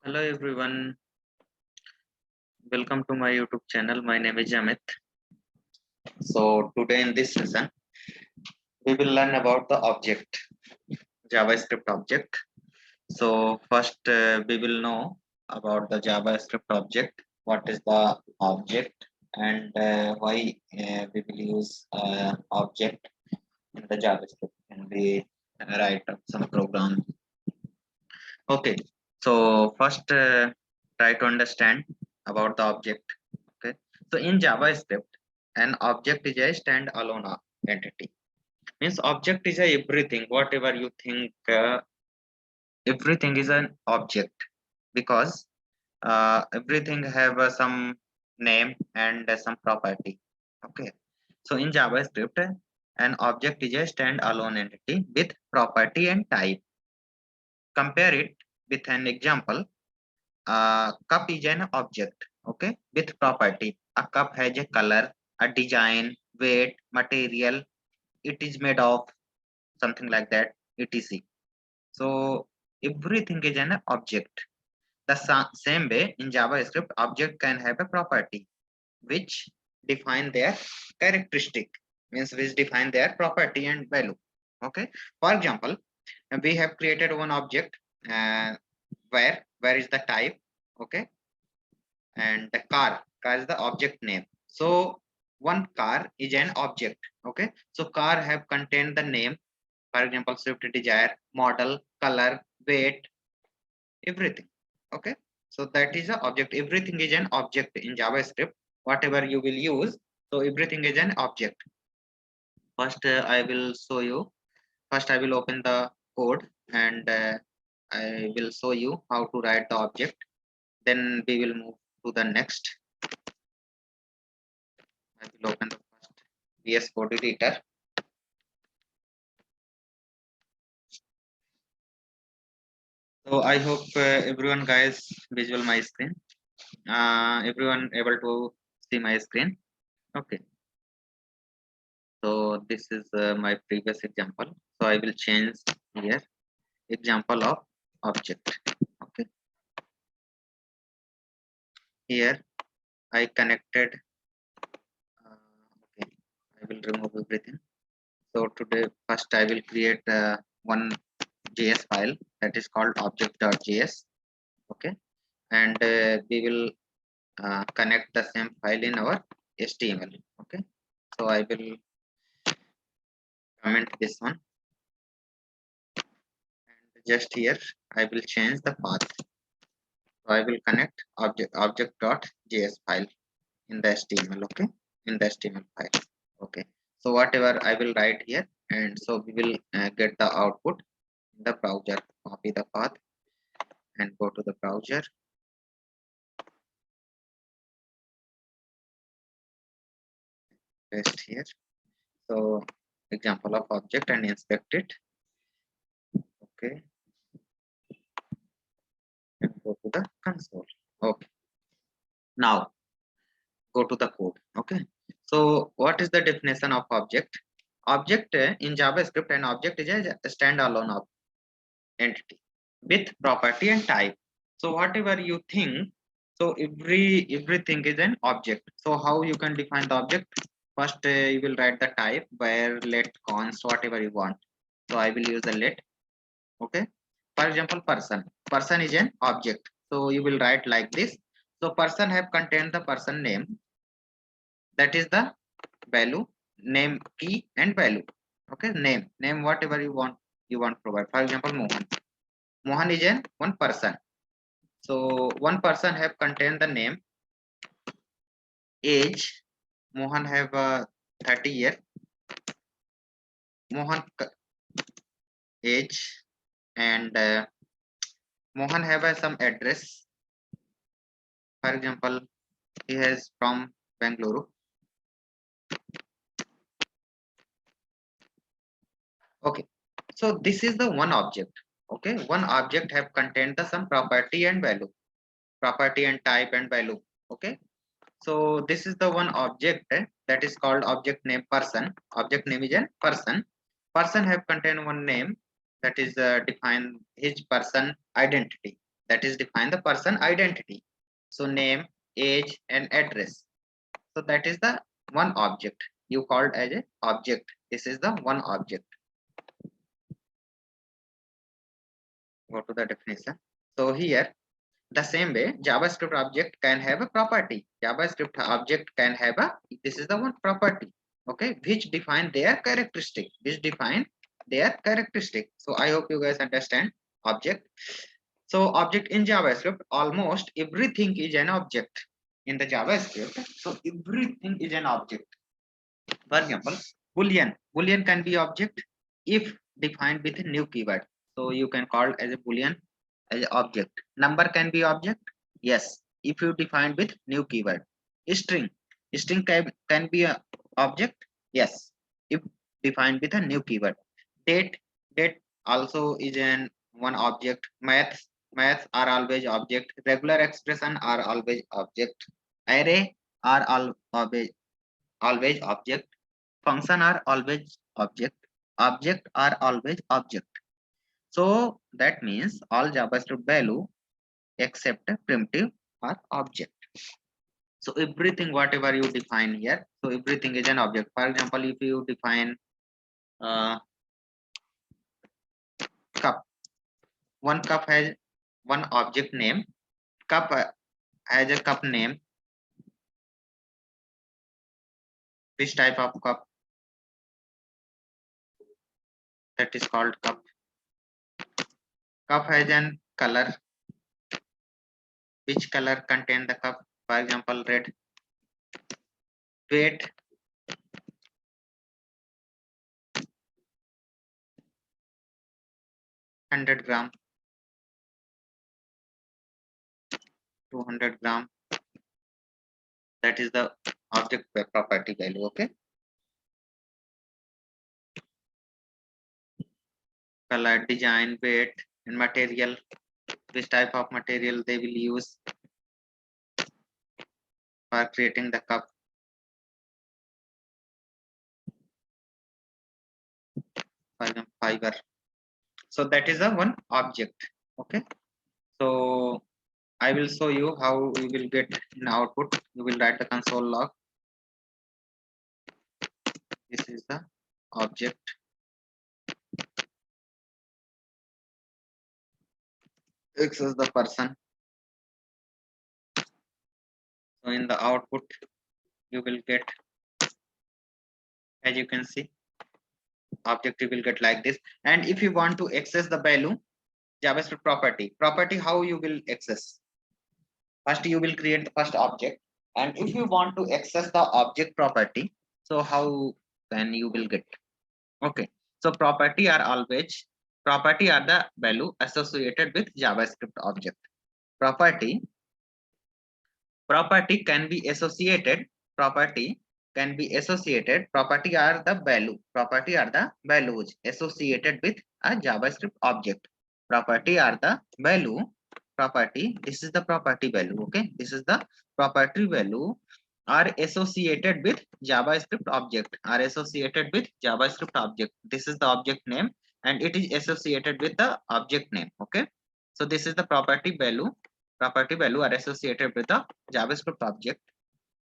Hello everyone, welcome to my YouTube channel. My name is Amit. So today in this session, we will learn about the object, JavaScript object. So first, we will know about the JavaScript object. What is the object and why we will use object in the JavaScript and we write up some program. Okay, so first try to understand about the object. Okay, so in JavaScript, an object is a standalone entity. Means object is a everything, whatever you think, everything is an object because everything have some name and some property. Okay, so in JavaScript, an object is a standalone entity with property and type. Compare it with an example. Cup is an object, okay, with property. A cup has a color, a design, weight, material, it is made of, something like that, etc. So everything is an object. The same way in JavaScript, object can have a property which define their characteristic, means which define their property and value. Okay, for example, we have created one object, uh, where is the type, okay, and the car is the object name. So one car is an object. Okay, so car have contained the name, for example, Swift Desire, model, color, weight, everything. Okay, so that is a object. Everything is an object in JavaScript, whatever you will use. So everything is an object. First I will show you. First I will open the code and I will show you how to write the object, then we will move to the next. I will open the first VS Code editor. So I hope everyone guys visual my screen. Everyone able to see my screen. Okay. So this is my previous example. So I will change here example of object. Okay. Here I connected. Okay. I will remove everything. So today first I will create one JS file that is called object.js. Okay, and we will connect the same file in our HTML. Okay, so I will comment this one, and just here I will change the path. So I will connect object.js file in the HTML. Okay, in the HTML file. Okay, so whatever I will write here, and so we will get the output in the browser. Copy the path and go to the browser. Paste here. So example of object and inspect it. Okay, and go to the console. Okay, now go to the code. Okay, so what is the definition of object? Object in JavaScript, an object is a standalone entity with property and type. So whatever you think, so everything is an object. So how you can define the object? First you will write the type, where, let, const, whatever you want. So I will use the let. Okay, for example, person is an object, so you will write like this. So person have contained the person name, that is the value, name, key and value. Okay, name whatever you want provide. For example, Mohan is an one person, so one person have contained the name. Age, Mohan have 30 year. Mohan age, and Mohan have some address. For example, he has from Bangalore. Okay, so this is the one object. Okay, one object have contained the some property and value, property and type and value. Okay, so this is the one object that is called object name person. Object name is a person. Person have contained one name, that is define his person identity. that is define the person identity. So name, age, and address. So that is the one object you called as a object. This is the one object. Go to the definition. So here, the same way, JavaScript object can have a property. JavaScript object can have a, this is the one property, okay, which define their characteristic, which define their characteristic. So I hope you guys understand object. So object in JavaScript, almost everything is an object in the JavaScript. So everything is an object. For example, Boolean can be object if defined with a new keyword. So you can call as a Boolean as an object. Number can be object, yes, if you define with new keyword. String, can be a object, yes, if defined with a new keyword. Date also is an one object. Maths are always object. Regular expression are always object. Array are always object. Function are always object. Object are always object. So that means all JavaScript value except primitive are object. So everything whatever you define here, so everything is an object. For example, if you define cup, one cup has one object name. Cup has a cup name. Which type of cup? That is called cup. Cup has an color. Which color contain the cup? For example, red. Weight, 100 gram, 200 gram. That is the object property value. Okay. Color, design, weight, and material. Which type of material they will use for creating the cup? For example, fiber. So that is a one object. Okay. So I will show you how you will get in output. You will write the console log. This is the object. X is the person. So in the output, you will get, as you can see, object you will get like this. And if you want to access the value, JavaScript property, how you will access? First, you will create the first object, and if you want to access the object property, so how then you will get? Okay, so property are the value associated with JavaScript object. Property can be associated. Property are the values associated with a JavaScript object. Property are the value. This is the property value. Okay, this is the property value are associated with JavaScript object. This is the object name, and it is associated with the object name. Okay, so this is the property value. Property value are associated with the JavaScript object.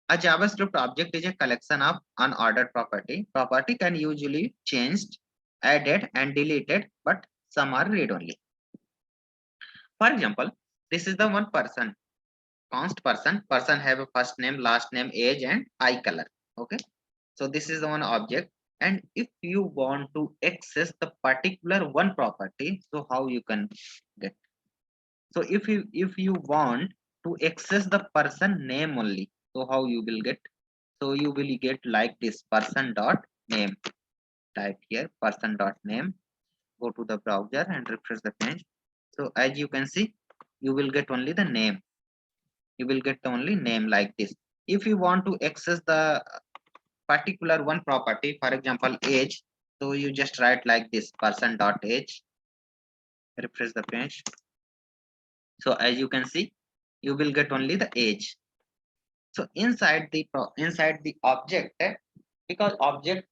A JavaScript object is a collection of unordered property. Property can usually changed, added, and deleted, but some are read only. For example, this is the one person. Const person. Person have a first name, last name, age, and eye color. Okay. So this is the one object. And if you want to access the particular one property, so how you can get? So if you want to access the person name only, so how you will get? So you will get like this, person dot name. Type here person dot name. Go to the browser and refresh the page. So as you can see, you will get only the name. You will get only name like this. If you want to access the particular one property, for example age, so you just write like this, person dot age. Refresh the page. So as you can see, you will get only the age. So inside the object, because object,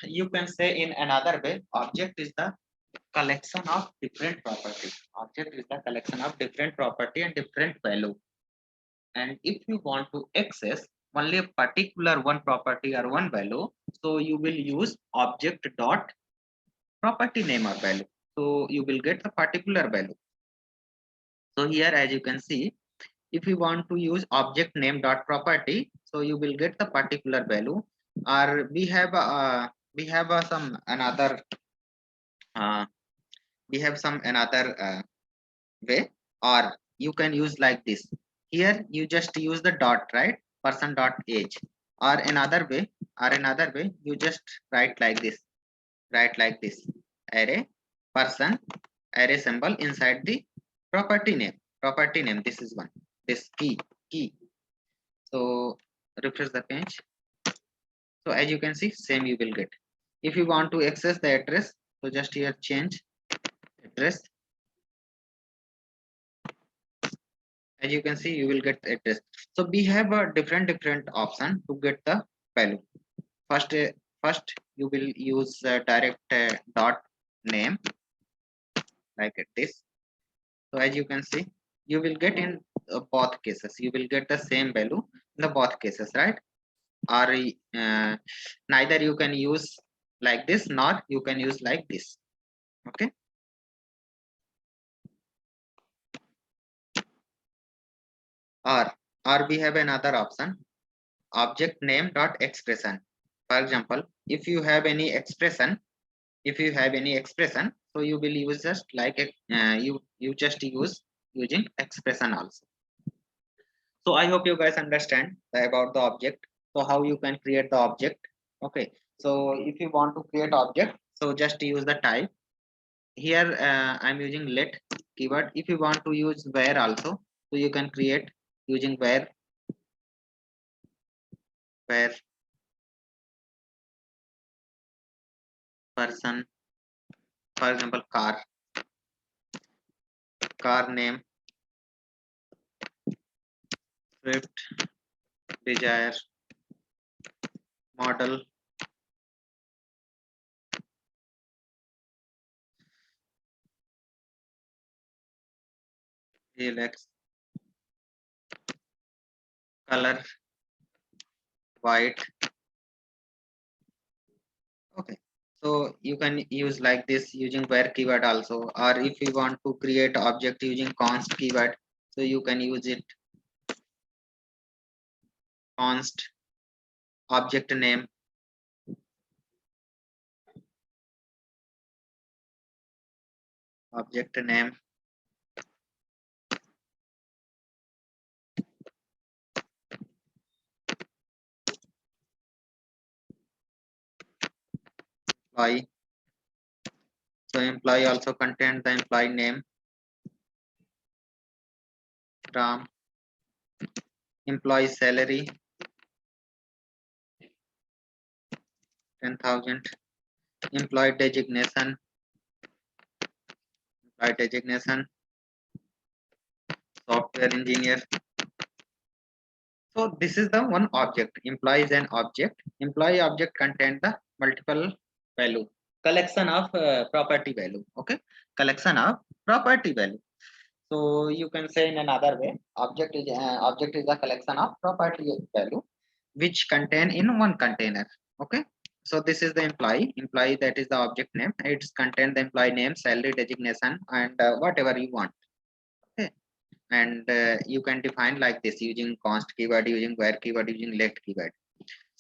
you can say in another way, object is the collection of different property. Object is the collection of different property and different value. And if you want to access only a particular one property or one value, so you will use object dot property name or value. So you will get the particular value. So here, as you can see, if you want to use object name dot property, so you will get the particular value. Or we have some another uh, we have some another way, or you can use like this. Here you just use the dot, right? Person dot age. Or another way you just write like this. Write like this. Array person array symbol inside the property name. Property name. This is one. This key. So refresh the page. So as you can see, same you will get. If you want to access the address, so just here change address. As you can see, you will get address. So we have a different option to get the value. First you will use direct dot name like this. So as you can see, you will get in both cases. You will get the same value in the both cases, right? Or neither you can use like this, nor you can use like this. Okay. Or we have another option, object name dot expression. For example, if you have any expression, so you will use just like a you just use using expression also. So I hope you guys understand about the object. So how you can create the object. Okay. So if you want to create object, so just use the type. Here I'm using let keyword. If you want to use where also, so you can create using where person, for example car name, swift, desire, model, relax, color white. Okay. So you can use like this using where keyword also, or if you want to create object using const keyword, so you can use it const object name, object name, employee. So employee also contain the employee name, Ram, employee salary 10,000, employee designation, software engineer. So this is the one object. Employee is an object. Employee object contain the multiple value. Collection of property value. Okay. Collection of property value. So you can say in another way, object is a collection of property value which contain in one container. Okay. So this is the employee that is the object name. It's contain the employee name, salary, designation, and whatever you want. Okay. And you can define like this using const keyword, using where keyword, using let keyword.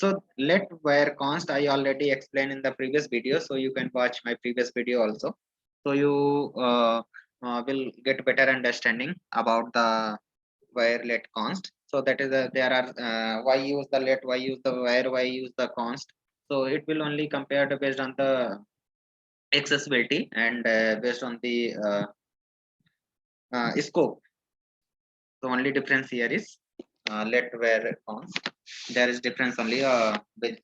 So let where const I already explained in the previous video, so you can watch my previous video also. So you will get better understanding about the where let const. So that is there are why use the let, why use the where, why use the const. So it will only compared based on the accessibility and based on the scope. The only difference here is let where const. There is difference only with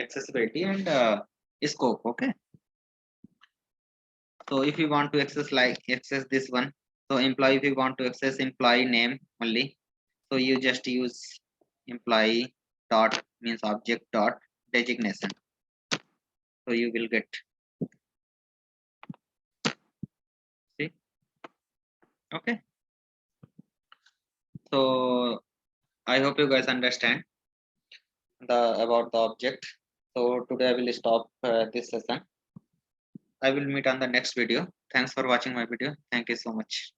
accessibility and scope. Okay. So if you want to access this one, so employee, if you want to access employee name only, so you just use employee dot means object dot designation. So you will get Okay, so I hope you guys understand the about the object. So today I will stop this session. I will meet on the next video. Thanks for watching my video. Thank you so much.